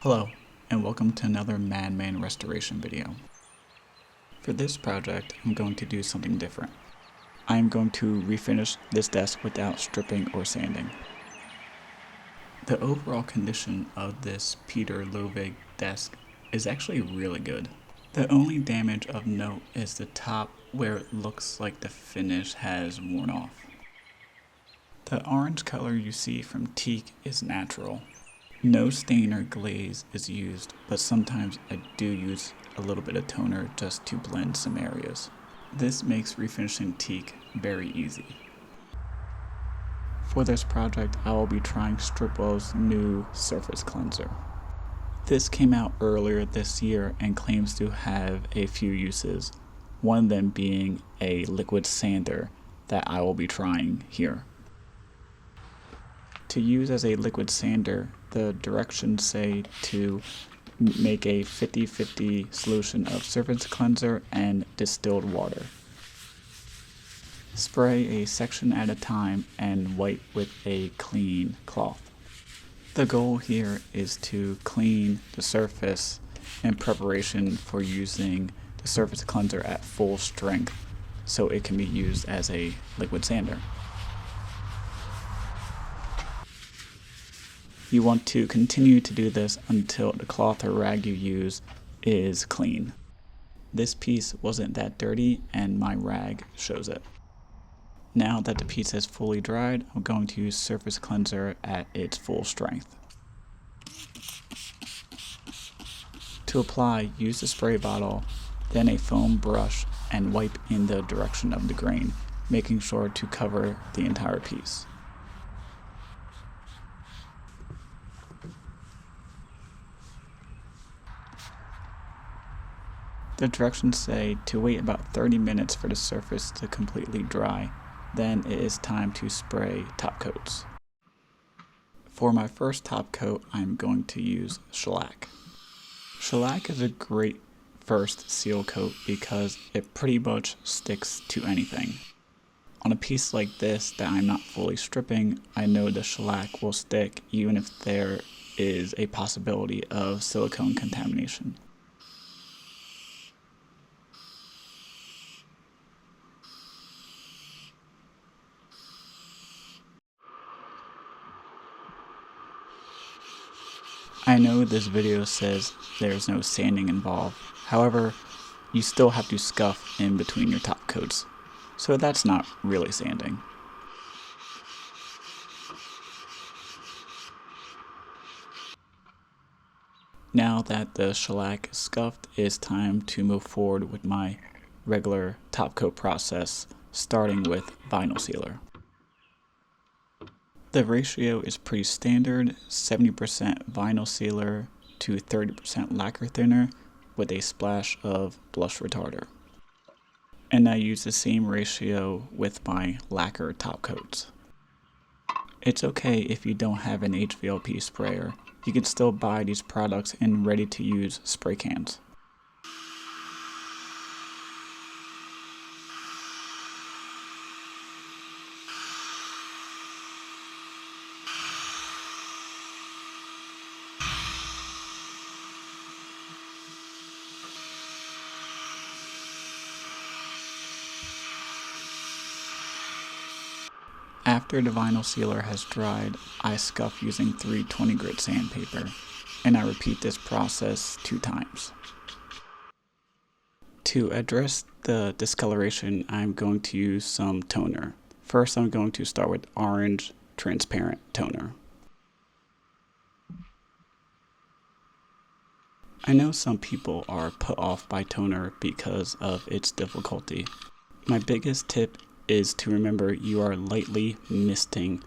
Hello, and welcome to another Madman restoration video. For this project, I'm going to do something different. I am going to refinish this desk without stripping or sanding. The overall condition of this Peter Lovig desk is actually really good. The only damage of note is the top where it looks like the finish has worn off. The orange color you see from teak is natural. No stain or glaze is used, but sometimes I do use a little bit of toner just to blend some areas. This makes refinishing teak very easy. For this project, I will be trying Stripwell's new Surface Cleanser. This came out earlier this year and claims to have a few uses, one of them being a liquid sander that I will be trying here. To use as a liquid sander, the directions say to make a 50-50 solution of surface cleanser and distilled water. Spray a section at a time and wipe with a clean cloth. The goal here is to clean the surface in preparation for using the surface cleanser at full strength so it can be used as a liquid sander. You want to continue to do this until the cloth or rag you use is clean. This piece wasn't that dirty and my rag shows it. Now that the piece is fully dried, I'm going to use surface cleanser at its full strength. To apply, use the spray bottle, then a foam brush, and wipe in the direction of the grain, making sure to cover the entire piece. The directions say to wait about 30 minutes for the surface to completely dry, then it is time to spray top coats. For my first top coat, I'm going to use shellac. Shellac is a great first seal coat because it pretty much sticks to anything. On a piece like this that I'm not fully stripping, I know the shellac will stick even if there is a possibility of silicone contamination. I know this video says there's no sanding involved, however, you still have to scuff in between your top coats, so that's not really sanding. Now that the shellac is scuffed, it's time to move forward with my regular top coat process, starting with vinyl sealer. The ratio is pretty standard, 70% vinyl sealer to 30% lacquer thinner with a splash of blush retarder. And I use the same ratio with my lacquer top coats. It's okay if you don't have an HVLP sprayer. You can still buy these products in ready-to-use spray cans. After the vinyl sealer has dried, I scuff using 320 grit sandpaper, and I repeat this process 2 times. To address the discoloration, I'm going to use some toner. First, I'm going to start with orange transparent toner. I know some people are put off by toner because of its difficulty. My biggest tip is to remember you are lightly misting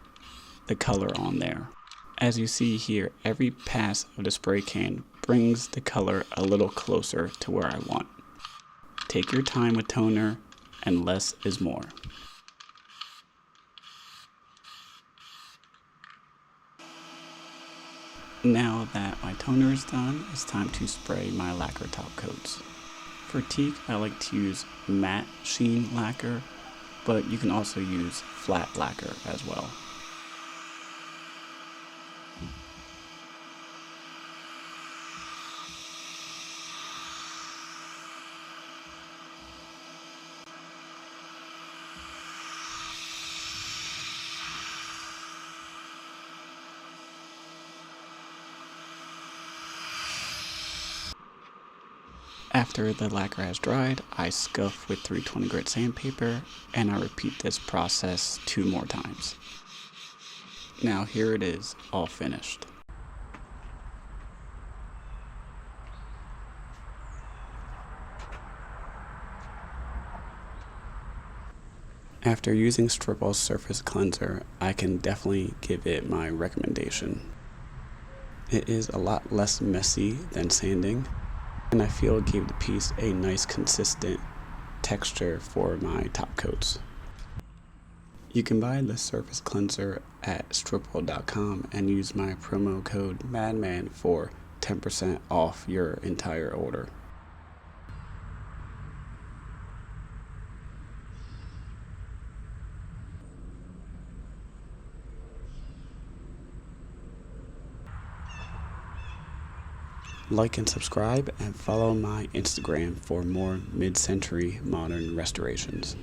the color on there. As you see here, every pass of the spray can brings the color a little closer to where I want. Take your time with toner, and less is more. Now that my toner is done, it's time to spray my lacquer top coats. For teak, I like to use matte sheen lacquer, but you can also use flat lacquer as well. After the lacquer has dried, I scuff with 320 grit sandpaper, and I repeat this process 2 more times. Now here it is, all finished. After using Stripwell Surface Cleanser, I can definitely give it my recommendation. It is a lot less messy than sanding, and I feel it gave the piece a nice consistent texture for my top coats. You can buy the Surface Cleanser at stripwell.com and use my promo code MADMAN for 10% off your entire order. Like and subscribe, and follow my Instagram for more mid-century modern restorations.